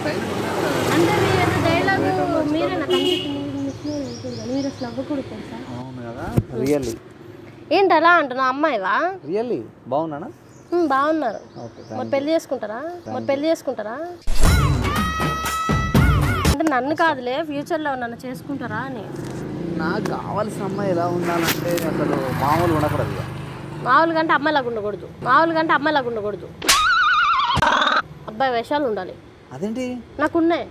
అంటే మీరు డైలాగ్ మీరేనా మీరు అసలు అవ్వకూడదు తెలుసా? అవును కదా రియల్లీ. ఏంటి అలా అంటున్నా? అమ్మాయివా? రియల్లీ బాగున్నానా? బాగున్నారు. ఓకే మరి పెళ్లి చేసుకుంటారా? అంటే నన్ను కాదులే, ఫ్యూచర్లో నన్ను చేసుకుంటారా అని. నాకు కావాల్సిన అమ్మాయి ఎలా ఉండాలంటే అసలు మామూలు ఉండకూడదు ఇక. మామూలుగా అంటే అమ్మాయిలాగా ఉండకూడదు. అబ్బాయి వేషాలు ఉండాలి. అదేంటి? నాకున్నాయి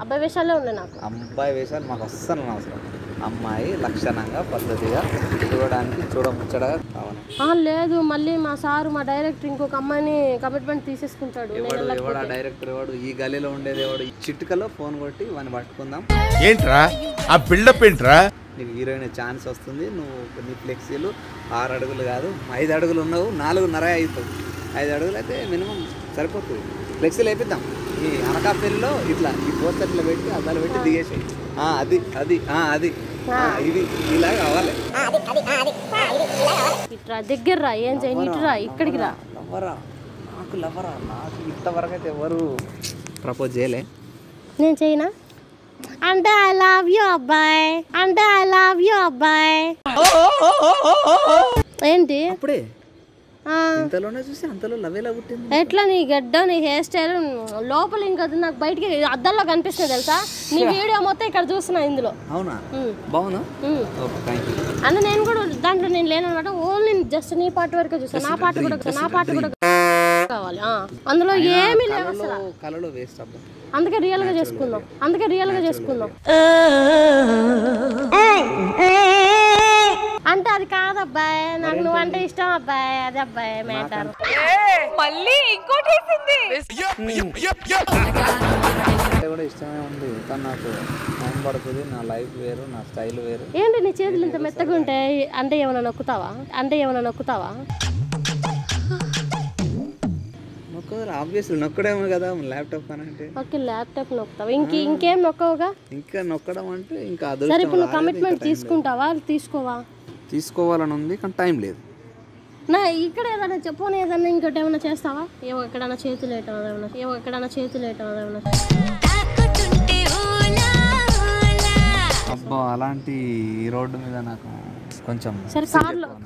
అబ్బాయి వేషాలే ఉన్నాయి నాకు. అబ్బాయి వేషాలు మాకు అస్సలు అవసరం. అమ్మాయి లక్షణంగా పద్ధతిగా చూడడానికి చూడముచ్చడగా కావాలి. లేదు మళ్ళీ మా సారు మా డైరెక్టర్ ఇంకొక అమ్మాయిని కమిట్మెంట్ తీసేసుకుంటాడు. ఎవడు ఆ డైరెక్టర్ ఎవడు? ఈ గలీలో ఉండేది ఎవడు? చిట్టుకలో ఫోన్ కొట్టి వాడిని పట్టుకుందాం. ఏంట్రా ఆ బిల్డప్ ఏంట్రా? నీకు హీరోయిన్ ఛాన్స్ వస్తుంది. నువ్వు నీ ఫ్లెక్సీలు 6 అడుగులు కాదు 5 అడుగులు ఉన్నావు, 4.5 అవుతావు. 5 అడుగులు అయితే మినిమం సరిపోతుంది. ఫ్లెక్సీలు వేపిద్దాం. ఈ అనకాపల్లిలో ఇట్లా ఈ పోస్టర్ ఇట్లా పెట్టి అద్దాలు పెట్టి దిగేసాయి. అది ఇది ఇలా కావాలి. ఇట్లా దగ్గర రా, ఏం చేయని ఇటు రా, ఇక్కడికి రా. లవ్వరా నాకు ఇంతవరకు అయితే ఎవరు ప్రపోజ్ చేయలే. నేను చేయనా? అంటే ఐ లవ్ యూ అబ్బాయి. ఏంటి అప్పుడే ఇంతలోనే చూసి అంతలో లవ్ ఎలా పుట్టింది? ఎట్లా నీ గడ్డ నీ హెయిర్ స్టైల్ లోపల ఇంకా నాకు బయటికి అద్దంలో కనిపిస్తుంది తెలుసా? నీ వీడియో మొత్తం ఇక్కడ చూస్తున్నా ఇందులో. అవునా? బాగున్నా అంటే నేను కూడా దాంట్లో నేను లేనమాట. ఓన్లీ జస్ట్ నీ పార్ట్ వరకే చూసాను. నా పాట కూడా కావాలి. అందులో ఏమీ లేవు అసలు. కలలో వేస్ట్ అబ్బా. అందుకే రియల్ గా చేసుకుందాం. అంటే అది కాదబ్బాయి, నాకు నువ్వు అంటే ఇష్టం అబ్బాయి. అది అబ్బాయి మ్యాటర్. మళ్ళీ ఇంకోటి కూడా ఇష్టమే ఉంది, కానీ నాకు టైం పడుతుంది. నా లైఫ్ వేరు, నా స్టైల్ వేరు. ఏంటి నీ చేతులు ఇంత మెత్తగా ఉంటాయి? అంటే ఏమైనా నొక్కుతావా? ఆబ్వియస్లీ నొక్కడేమో కదా ల్యాప్టాప్ అని అంటే. ఓకే ల్యాప్టాప్ నొక్కుతావా? ఇంకేం నొక్కవుగా? ఇంకా నొక్కడం అంటే ఇంకా సరే ఇప్పుడు నువ్వు కమిట్మెంట్ తీసుకుంటావా తీసుకోవా? తీసుకోవాలని ఉంది కానీ టైం లేదు. నా ఇక్కడ ఏదైనా చెప్పని ఏదైనా ఇంకోటి ఏమైనా చేస్తావా? ఎక్కడైనా చేతులు ఏమైనా అబ్బా అలాంటి ఈ రోడ్డు మీద నాకు కొంచెం. సరే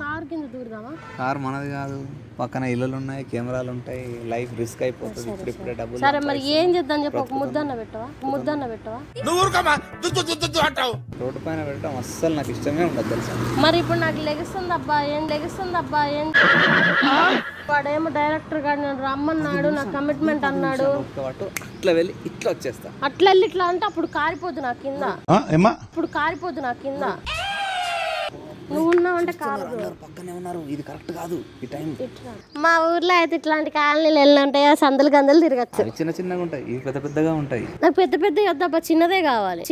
కార్ కింద దూరుదామా? కార్ మనది కాదు, పక్కన ఇల్లులు ఉన్నాయి, కెమెరాలు ఉంటాయి, లైఫ్ రిస్క్ అయిపోతుంది. ఇప్పుడే డబ్బులు. సరే మరి ఏం చేద్దాం చెప్పు. ఒక ముద్దన్న పెట్టవా? రోడ్డు పైన పెట్టడం అస్సలు నాకు ఇష్టమే ఉండదు తెలుసా. మరి ఇప్పుడు నాకు లెగుస్తుంది అబ్బా ఏం వాడేమో డైరెక్టర్ గారు నన్ను రమ్మన్నాడు, నాకు కమిట్మెంట్ అన్నాడు. అట్లా వెళ్ళి ఇట్లా వచ్చేస్తా. అట్లా వెళ్ళి ఇట్లా అంటే అప్పుడు కారిపోదు నా కింద. నువ్వు ఉన్నావంటే కాదు. పక్కనే ఉన్నారు, ఇది కరెక్ట్ కాదు ఈ టైం. మా ఊర్లో అయితే ఇట్లాంటి కాలనీలు ఎన్ని ఉంటాయో, సందులు గందలు తిరగచ్చు. చిన్నగా ఉంటాయి, ఇవి పెద్దగా ఉంటాయి. నాకు పెద్ద వద్దబ్బా, చిన్నదే కావాలి.